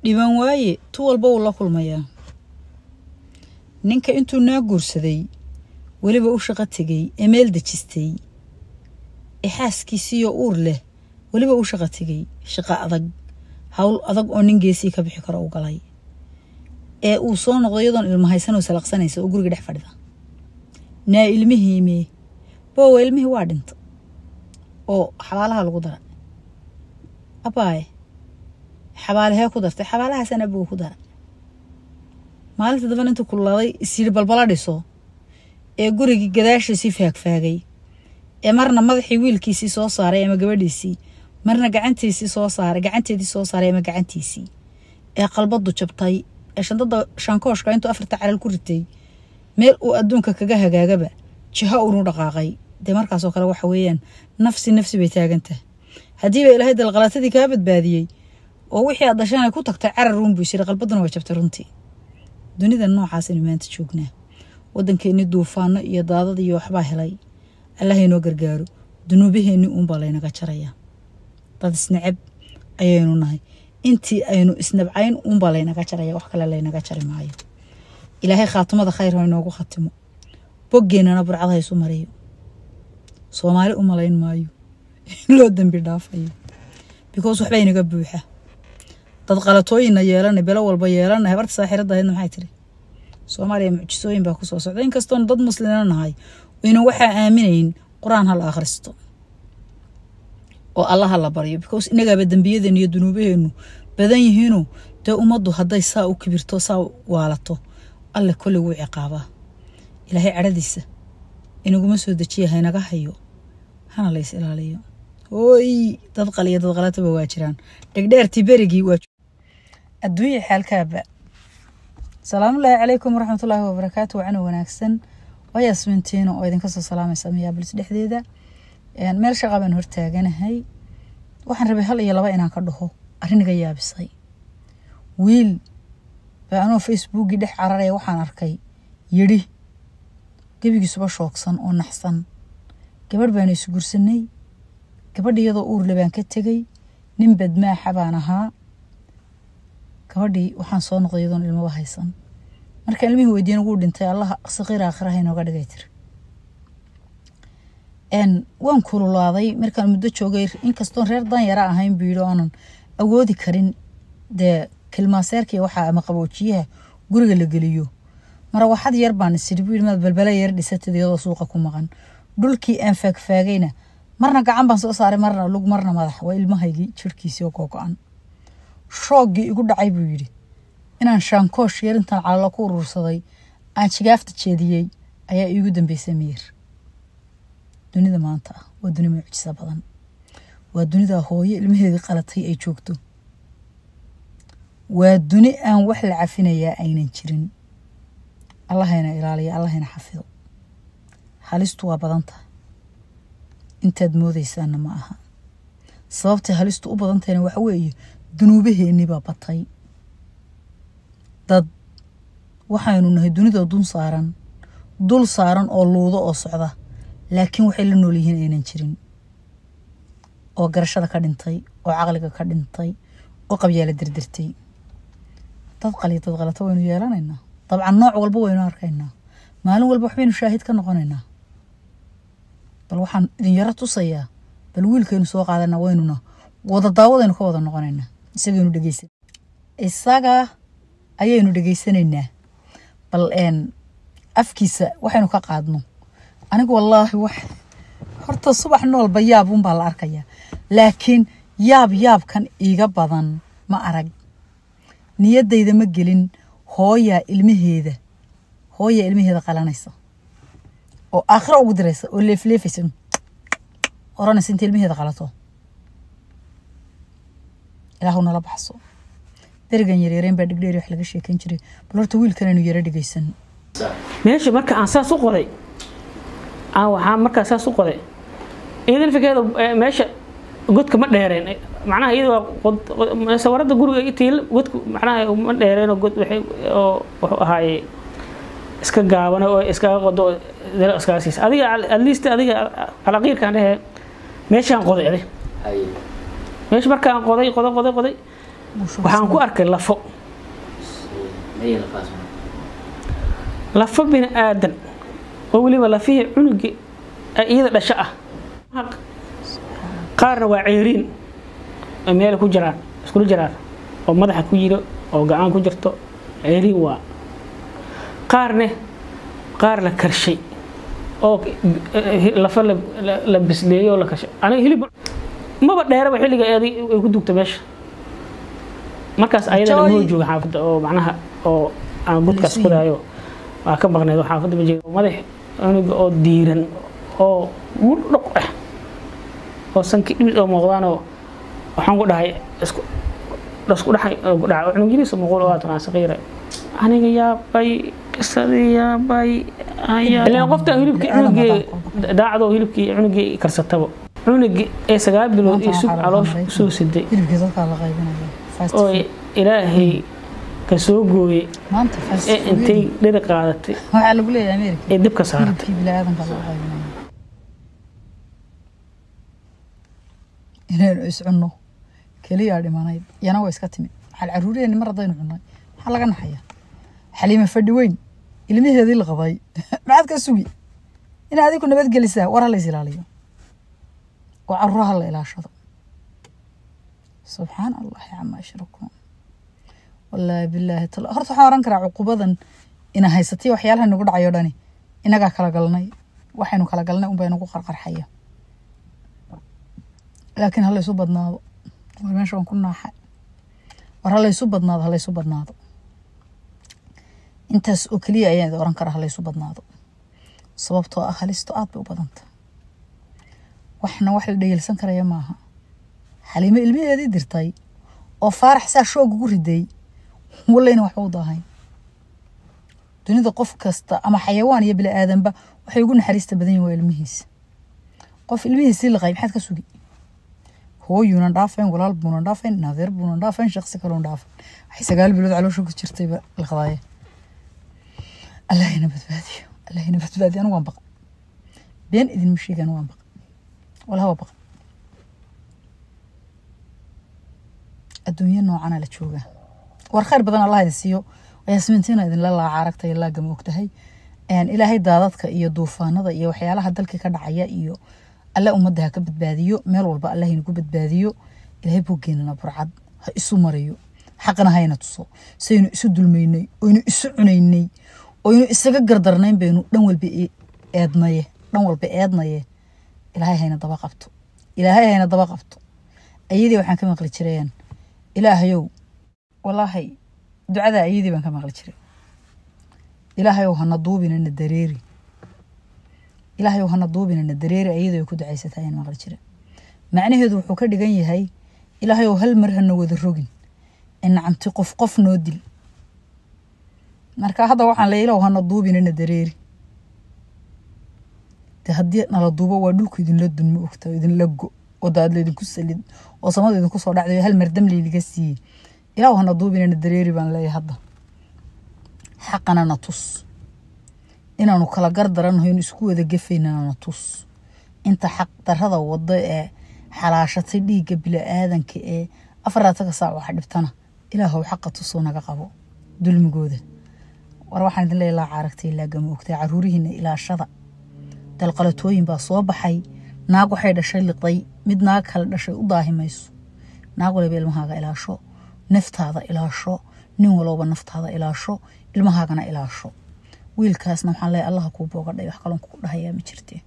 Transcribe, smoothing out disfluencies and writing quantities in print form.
dhiban waaye tu walba uu la kulmayaa ninka intuu naa guursaday weliba u shaqo tegay meel dejistay xaaskiisii oo uur leh weliba u shaqo tegay shaqo adag hawl adag oo nin geesii ka bixi karo u galay uu soo noqday iyadoon ilmo haysan oo salaqsanaysa oo guriga dhex fadhida naa ilmihiime boo ilmihii waa dhinta oo xabaalaha lagu dara abaaye xabaalahee ku dartay xabaalahaasana buu ku dara maalinta daban intuu kulaaday isiri balbala dhiso gurigii gadaashiisii faagfaagay marna madaxii wiilkiisii soo saaray ama gabadhiisii marna gacantiisii soo saaray gacanteedii soo saaray ama gacantiisii qalbadu jabtay shandada shankooshka intuu afarta calal ku ritay meel uu adduunka kaga hagaagaba jiha uu dhaqaaqay de markaas oo kale waxa weeyaan nafsi bay taaganta hadii bay ilaahay dalqalatadii ka badbaadiyay oo wixii aad dhashaan ku tagtay carar ruun buu shir qalbaduna way jabtay runtii dunida noocaas in maanta joognaa wadankeeni duufaano iyo daadad iyo waxba helay Allah inoo gargaaro dunuubaheeni baa laynaga jaraya dad isnacab ayaynu nahay intii aynu isnabcayn baa laynaga jaraya wax kale laynaga jari maayo ilaahay khaatimada khayr ha inoogu khatimo boggeenana burcad haysu mariyo Soomaali malayn maayo loo dambi dhaafayo because waxba inaga buuxa dad qalatooyina yeelanay bela walba yeelanay habarta saaxirada ahayd maxay tiri Soomaaliya mucjisooyin baa ku soo socday in kastoon dad muslimiin nahay inuu waxa aaminayn quraan hal akhristo oo Allah la bariyo because inaga dambiyadeen iyo dunuubaheenu badan yihiin oo umadu haday saa u kibirto saa waalato alle kulli wuu ciqaaba ilaahay aradiisa inaguma soo dajiyahay naga hayo hana la is ilaaliyo ooy dad qaliya dad qalata waa jiraan dhigdheertii berigii waa adduunyo xalkaaba salaamu alaykum warahmatullaahi wabarakaatuh waana wanaagsan وياسمنتينو oo idinka soo salaamaysa miyaa bulshada dhexdeeda meel shaqo baan hortaaganahay waxaan rabay hal iyo laba inaan ka dhaho ariniga yaabisay wiil baan Facebook dhex cararay waxaan arkay yiri gabigiisuba shoogsan oo naxsan gabadh baan isu gursanay gabadhiyada uur labaan ka tagay nin badmaa xabaan ahaa gabadhii waxaan soo noqday iyadoon ilmo haysan marka ilmihii weydiin ugu dhintay Allah saqiir aakhiraha inooga dhigay tir waan kululaaday markaan muddo joogay in kastoon reer dan yara ahayn biiro aanan awoodi karin de kilmaaseerkii waxa ama qaboojiyaha guriga la geliyo mara waxad yar baan isirbiil ma balbala yar dhisatay iyadoo suuqa ku maqan dhulkii aan faagfaagayna marna gacan baan soo saaray marna lug marna madax waa ilmahaygii jirkiisii oo go'an shoogii igu dhacay buu yiri inaan shankoosh yarintan cala ku urursaday aan jigaafta jeediyay ayaa iigu dambeysay miir dunida maanta waa dunida mucjisa badan waa dunida hooyo ilmaheeda qalatay ay joogto waa duni aan wax la cafinayaa aynan jirin Allahayna ilaaliyo Allahayna xafido halistu waa badan tahay intaad moodaysaan ma aha sababta halistu u badan tahay waxa weeye dunuubaheeni baa batay dad waxaanu nahay dunida dul saaran oo luudo oo socda laakiin waxay la nool yihiin aynan jirin oo garashada ka dhintay oo aqliga ka dhintay oo qabyaala dirdirtay dad qalata waynu yeelanaynaa dabcan nooc walba waynu arkaynaa maalin walba waxbaynu shaahid ka noqonaynaa bal waxaan idin yara tusayaa bal wiilkeenu soo qaadana waynuna wada daawadaynu ka wada noqonaynaa isaga ayaynu dhageysanaynaa bal afkiisa waxaynu ka qaadno anigu wallahi wax horta subax nool bayaab baa la arkaya laakiin yaab kan iiga badan ma arag niyadayda ma gelin hooya ilmaheeda qalanaysa oo aakhira ugu diraysa oo leefleefaysa oranaysa inta ilmaheeda qalato ilaahu nala baxso derigan yareereen baa dhigdheer wax laga sheekan jiray bal horta wiilkan inuu yara dhigaysan meesha marka aan saas u qoray waxa marka saas u qoray idan fikrada meesha godka ma dheereen macnaha iyadoo sawarada guriga intii godka macnaha ma dheereen god waxay oo ahaay iska gaaban oo iska qodo iskaasiis adiga at least adiga alaqiirka aan dhahay meeshaan qoday meesha marka aan qoday waxaan ku arkay lafo lafo bini aadan oo waliba lafihii cunugi iyada dhasha ah qaarna waa ceeriin meel ku jiraan isku jiraan oo madaxa ku yiro oo gacan ku jirto ceeriin waa qaar la karshay oo lafa la bisleeyo la karshay aniga hilib maba dheeraba xilliga ay ku dugta meesha markaas ayadana ma jooga xaafada oo macnaha oo aan budkaas ku daayo waa ka maqneed xaafada ma jeedo madax aniga oo diiran oo mudhoq ah oo sanki dhib oo muuqdaan oo waxaan ku dhahay isku dhaxay ku dhahay cunugiisa muuqaal waa tan saqiira aniga yaa bay qisadiya bay ayaa ilaa qofta hilibki cunugi daacdo hilibki cunugi karsatabo cunugi ee 9 bilood ee sug caloosh soo siday hilibki dadka la qaybinayo oo ilaahay ka soo gooyay maanta ee intay dhir qaadatay waxa lagu leeyahay Ameerika ee dib ka saaray hilibki bilaadanka la qaybinayo inaan iscuno kaliya dhimanayd yana way iska timid hal caruureen mar hadaynu cunay waxa laga naxaya xaliima fadhi weyn ilmaheedii la qabay maxaad ka sugi in adigu nabad gelisaa war la isilaaliyo oo caruuraha la ilaashado subxaan allah amma ashrakum wallahi billahi tal horta waxaan oran karaa cuqubadan ina haysatay waxyaalaha nagu dhacayo dhani inaga kala galnay waxaynu kala galnay un baynu ku qarqarxaya laakiin hal isu badnaado war meesha aan ku naaxay war hal isu badnaado intaas oo kaliya ayaan oran karaa hal isu badnaado sababtoo ah halisto aad bay u badanta waxna wax la dhayilsan karaya maaha xaliimo ilmaheedii dirtay oo faarax saa shoog ugu riday wallayna wax u daahayn dunida qof kasta ama xayawaan iyo bini aadanba waxay ugu naxariista badan yihiin ilmihiisa qof ilmihiisa la qayb xad ka sugi hooyuna dhaafeen walaal buuna dhaafeen naadir buuna dhaafeen shakhsi kale oo dhaafeen waxay 9 bilood caloosha ku jirtay la qadaaya allahina badbaadiyo anu waan baqa been idin mushigan waan baqa wala hawa baqa adduunyo noocan la jooga war khayr badan allah idin siiyo ayasmintina idin la aragtay ilaa gam ogtahay ilaahay daadadka iyo duufaanada iyo waxyaalaha dalka ka dhacaya iyo alla ummadda ka badbaadiyo meel walba allah inuu badbaadiyo ilaahay buu geenana burcad ha isu mariyo xaqna hayna tuso saynu isu dulmeynay oo inuu isu cunaynay oo inuu isaga gardarnayn baynu dhan walba eednaye ilaahay hayna daba qabto ayadii waxaan ka maqli jireen ilaahayow wallahi ducada ayadii baan ka maqli jiray ilaahayow hana duubinana dareeri ilaahayow hana duubinana dareeri ayadii ku ducaysatay aan maqli jiray macnaheedu wuxuu ka dhigan yahay ilaahayow hal mar hana wada rogin in camti qof noo dil marka hadda waxaan leeyahay hana duubinana dareeri haddii nala duubo waa dhulku idin la dunmo ogtaa idin la go wadaad leedin ku salid oo samada idin ku soo dhacday hal mar dam leeliga siiyay ilaahu hana duubinana dareeri baan leeyahay hadda xaqana na tus inaanu kala gardaranahay in isku wada gafaynana na tus inta xaq darrada wada ee xalaashatay dhiiga bila aadanka ee 4 saac waxa dhibtana ilaahu xaqa tusoo naga qabo dulmigooda war waxaan idin leeyahay aragtay ilaa gam ogtay caruurihiina ilaashada dalqalatooyin baa soo baxay naag waxay dhashay liqday mid naag kale dhashay u daahimayso naag waliba ilmahaaga ilaasho naftaada ilaasho nin walba naftaada ilaasho ilmahaagana ilaasho wiilkaasna waxaan leeyahay Allah ku boogadhay wax kale ku dhahayaa ma jirtee